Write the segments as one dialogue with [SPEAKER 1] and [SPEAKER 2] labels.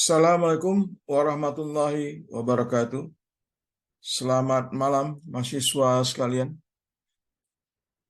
[SPEAKER 1] Assalamualaikum warahmatullahi wabarakatuh. Selamat malam mahasiswa sekalian.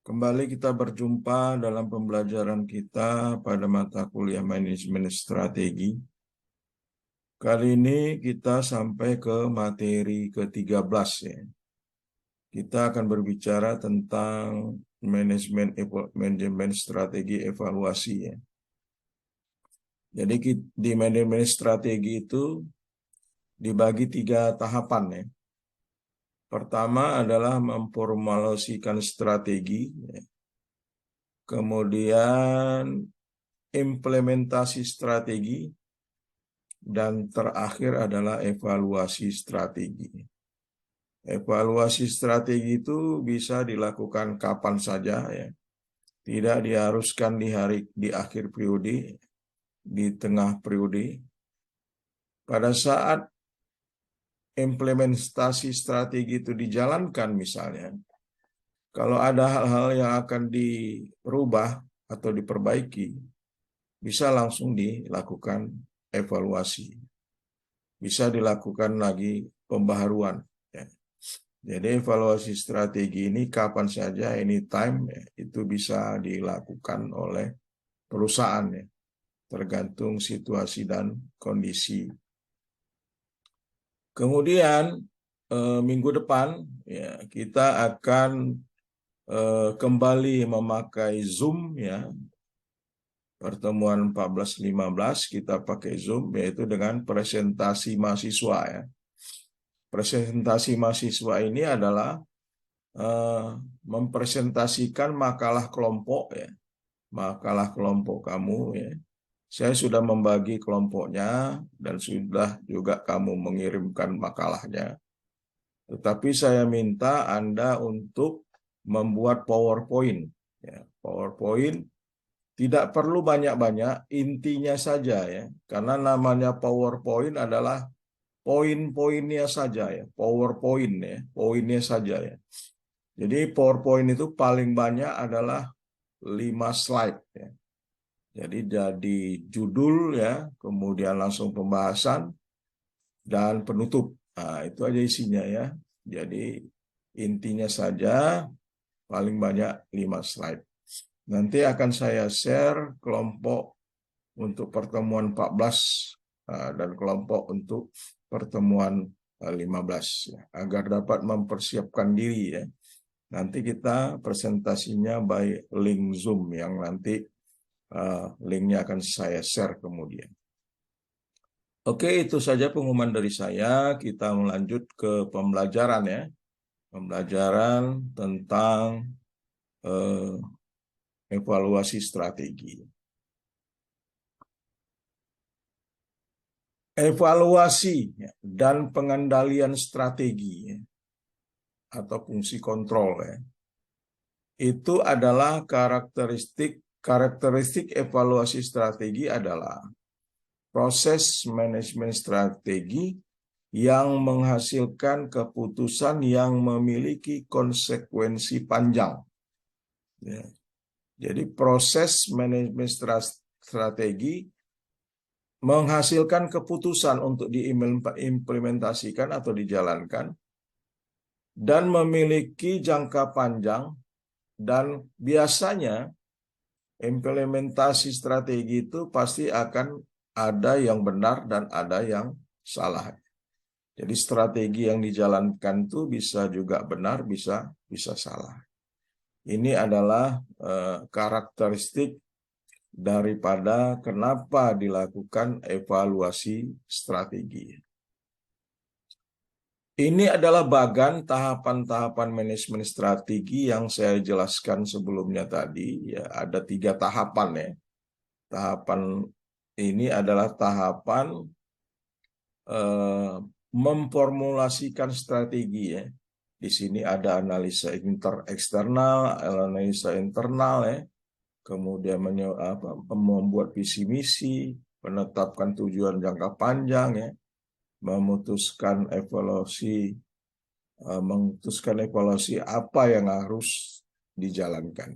[SPEAKER 1] Kembali kita berjumpa dalam pembelajaran kita pada mata kuliah manajemen strategi. Kali ini kita sampai ke materi ke-13 ya. Kita akan berbicara tentang manajemen strategi evaluasi ya. Jadi di manajemen strategi itu dibagi 3 tahapan ya. Pertama adalah memformulasikan strategi, kemudian implementasi strategi, dan terakhir adalah evaluasi strategi. Evaluasi strategi itu bisa dilakukan kapan saja ya. Tidak diharuskan di akhir periode, di tengah periode. Pada saat implementasi strategi itu dijalankan misalnya, kalau ada hal-hal yang akan dirubah atau diperbaiki, bisa langsung dilakukan evaluasi. Bisa dilakukan lagi pembaharuan. Ya. Jadi evaluasi strategi ini kapan saja, anytime, ya, itu bisa dilakukan oleh perusahaan, ya, tergantung situasi dan kondisi. Kemudian minggu depan ya, kita akan kembali memakai Zoom ya. Pertemuan 14-15 kita pakai Zoom, yaitu dengan presentasi mahasiswa ya. Presentasi mahasiswa ini adalah mempresentasikan makalah kelompok ya. Makalah kelompok kamu ya. Saya sudah membagi kelompoknya dan sudah juga kamu mengirimkan makalahnya. Tetapi saya minta Anda untuk membuat PowerPoint ya. PowerPoint tidak perlu banyak-banyak, intinya saja ya. Karena namanya PowerPoint adalah poin-poinnya saja ya. PowerPoint ya, poinnya saja ya. Jadi PowerPoint itu paling banyak adalah 5 slide ya. Jadi judul ya, kemudian langsung pembahasan dan penutup. Nah, itu aja isinya ya. Jadi intinya saja paling banyak 5 slide. Nanti akan saya share kelompok untuk pertemuan 14 dan kelompok untuk pertemuan 15 ya, agar dapat mempersiapkan diri ya. Nanti kita presentasinya by link Zoom yang nanti linknya akan saya share kemudian. Oke, itu saja pengumuman dari saya. Kita melanjut ke pembelajaran ya. Pembelajaran tentang evaluasi strategi. Evaluasi dan pengendalian strategi ya, atau fungsi kontrol ya. Itu adalah karakteristik evaluasi strategi adalah proses manajemen strategi yang menghasilkan keputusan yang memiliki konsekuensi panjang. Ya. Jadi proses manajemen strategi menghasilkan keputusan untuk diimplementasikan atau dijalankan dan memiliki jangka panjang, dan biasanya implementasi strategi itu pasti akan ada yang benar dan ada yang salah. Jadi strategi yang dijalankan itu bisa juga benar, bisa salah. Ini adalah karakteristik daripada kenapa dilakukan evaluasi strategi. Ini adalah bagian tahapan-tahapan manajemen strategi yang saya jelaskan sebelumnya tadi. Ya, ada 3 tahapan ya. Tahapan ini adalah tahapan memformulasikan strategi ya. Di sini ada analisa eksternal, analisa internal ya. Kemudian membuat visi misi, menetapkan tujuan jangka panjang ya, memutuskan evaluasi apa yang harus dijalankan.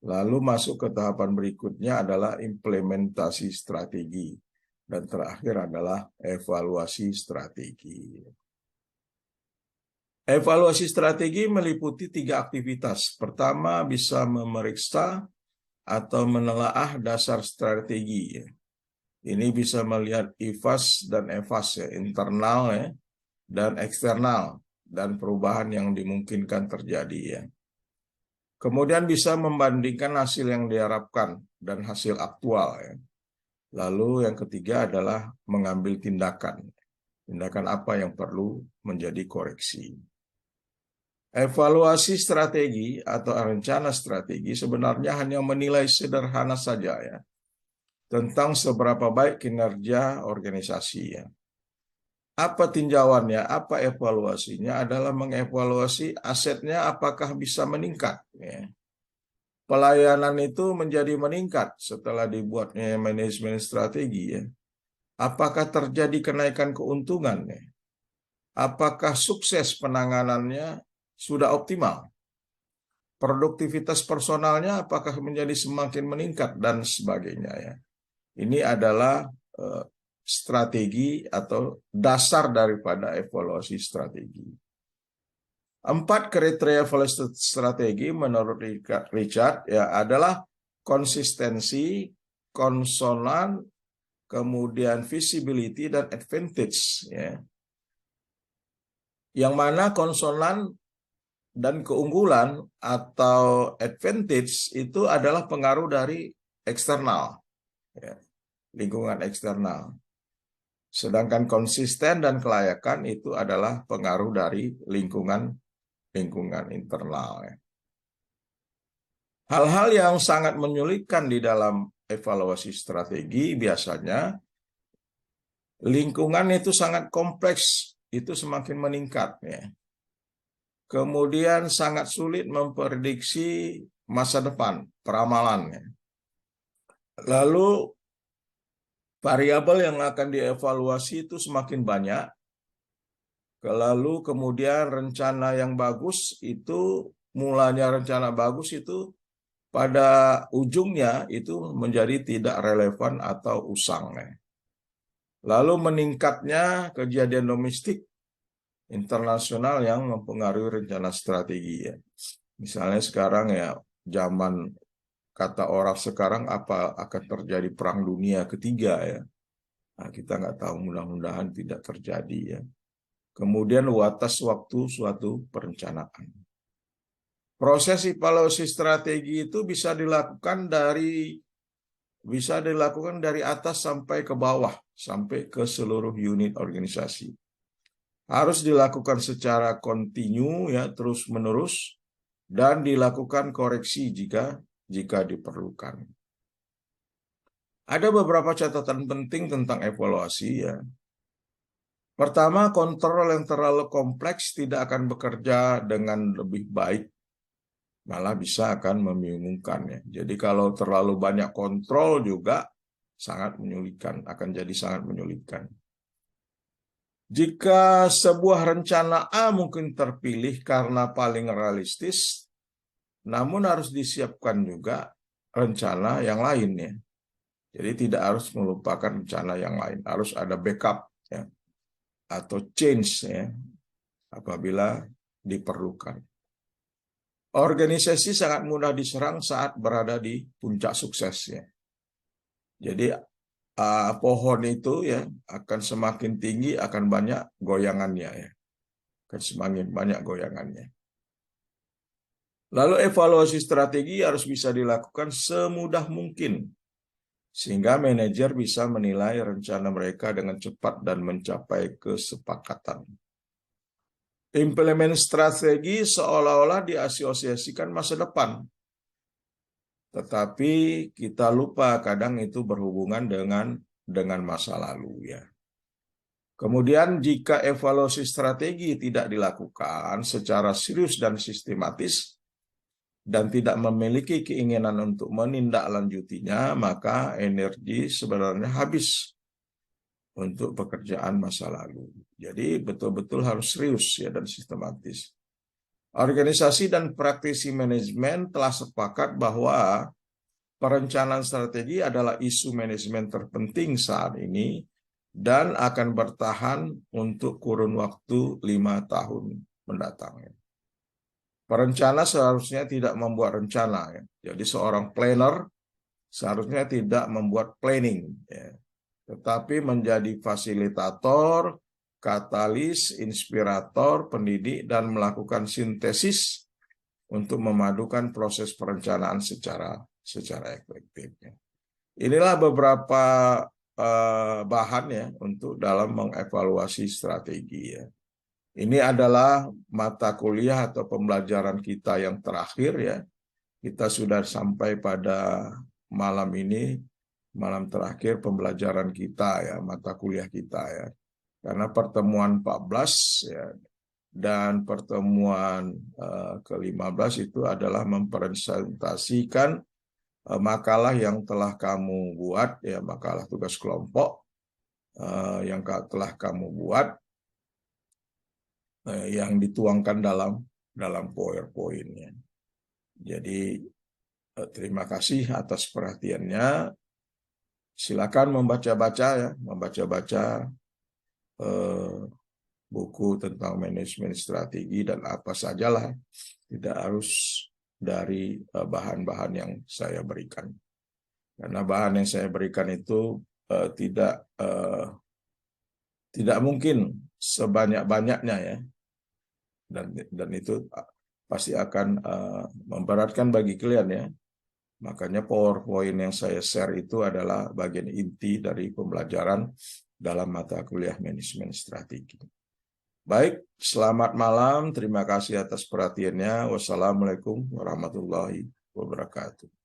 [SPEAKER 1] Lalu masuk ke tahapan berikutnya adalah implementasi strategi. Dan terakhir adalah evaluasi strategi. Evaluasi strategi meliputi 3 aktivitas. Pertama, bisa memeriksa atau menelaah dasar strategi. Ini bisa melihat IFAS dan EVAS, internal dan eksternal, dan perubahan yang dimungkinkan terjadi. Kemudian bisa membandingkan hasil yang diharapkan dan hasil aktual. Lalu yang ketiga adalah mengambil tindakan. Tindakan apa yang perlu menjadi koreksi. Evaluasi strategi atau rencana strategi sebenarnya hanya menilai sederhana saja tentang seberapa baik kinerja organisasi. Apa tinjauannya, apa evaluasinya adalah mengevaluasi asetnya apakah bisa meningkat. Pelayanan itu menjadi meningkat setelah dibuatnya manajemen strategi. Apakah terjadi kenaikan keuntungan? Apakah sukses penanganannya sudah optimal? Produktivitas personalnya apakah menjadi semakin meningkat dan sebagainya. Ini adalah strategi atau dasar daripada evaluasi strategi. 4 kriteria evaluasi strategi menurut Richard adalah konsistensi, konsonan, kemudian visibility dan advantage. Yang mana konsonan dan keunggulan atau advantage itu adalah pengaruh dari eksternal, lingkungan eksternal. Sedangkan konsisten dan kelayakan itu adalah pengaruh dari lingkungan internal. Hal-hal yang sangat menyulitkan di dalam evaluasi strategi biasanya lingkungan itu sangat kompleks, itu semakin meningkat. Kemudian sangat sulit memprediksi masa depan, peramalan. Lalu variabel yang akan dievaluasi itu semakin banyak. Lalu kemudian rencana yang bagus itu, mulanya rencana bagus itu pada ujungnya itu menjadi tidak relevan atau usang. Lalu meningkatnya kejadian domestik internasional yang mempengaruhi rencana strategi. Misalnya sekarang zaman kata orang sekarang apa akan terjadi perang dunia ketiga. Nah, kita nggak tahu, mudah-mudahan tidak terjadi. Kemudian batas waktu suatu perencanaan. Proses evaluasi strategi itu bisa dilakukan dari atas sampai ke bawah, sampai ke seluruh unit organisasi. Harus dilakukan secara kontinu, terus-menerus, dan dilakukan koreksi jika diperlukan. Ada beberapa catatan penting tentang evaluasi. Pertama, kontrol yang terlalu kompleks tidak akan bekerja dengan lebih baik, malah bisa akan membingungkan. Jadi kalau terlalu banyak kontrol juga sangat menyulitkan, akan jadi sangat menyulitkan. Jika sebuah rencana A mungkin terpilih karena paling realistis, namun harus disiapkan juga rencana yang lain. Jadi tidak harus melupakan rencana yang lain, harus ada backup atau change apabila diperlukan. Organisasi sangat mudah diserang saat berada di puncak suksesnya. Jadi pohon itu akan semakin tinggi, akan banyak goyangannya. Akan semakin banyak goyangannya. Lalu evaluasi strategi harus bisa dilakukan semudah mungkin, sehingga manajer bisa menilai rencana mereka dengan cepat dan mencapai kesepakatan. Implemen strategi seolah-olah diasosiasikan masa depan, tetapi kita lupa kadang itu berhubungan dengan masa lalu. Kemudian jika evaluasi strategi tidak dilakukan secara serius dan sistematis, dan tidak memiliki keinginan untuk menindaklanjutinya, maka energi sebenarnya habis untuk pekerjaan masa lalu. Jadi betul-betul harus serius dan sistematis. Organisasi dan praktisi manajemen telah sepakat bahwa Perencanaan strategi adalah isu manajemen terpenting saat ini dan akan bertahan untuk kurun waktu 5 tahun mendatang. Perencana seharusnya tidak membuat rencana. Jadi seorang planner seharusnya tidak membuat planning, tetapi menjadi fasilitator, katalis, inspirator, pendidik, dan melakukan sintesis untuk memadukan proses perencanaan secara efektif. Inilah beberapa bahan ya untuk dalam mengevaluasi strategi ya. Ini adalah mata kuliah atau pembelajaran kita yang terakhir ya. Kita sudah sampai pada malam ini, malam terakhir pembelajaran kita ya, mata kuliah kita ya. Karena pertemuan 14 ya dan pertemuan ke-15 itu adalah mempresentasikan makalah yang telah kamu buat ya, makalah tugas kelompok yang telah kamu buat yang dituangkan dalam PowerPoint-nya. Jadi terima kasih atas perhatiannya. Silakan membaca-baca ya, membaca-baca buku tentang manajemen strategi dan apa sajalah, tidak harus dari bahan-bahan yang saya berikan. Karena bahan yang saya berikan itu tidak mungkin sebanyak-banyaknya ya, dan itu pasti akan memberatkan bagi kalian ya. Makanya PowerPoint yang saya share itu adalah bagian inti dari pembelajaran dalam mata kuliah manajemen strategi. Baik, selamat malam. Terima kasih atas perhatiannya. Wassalamualaikum warahmatullahi wabarakatuh.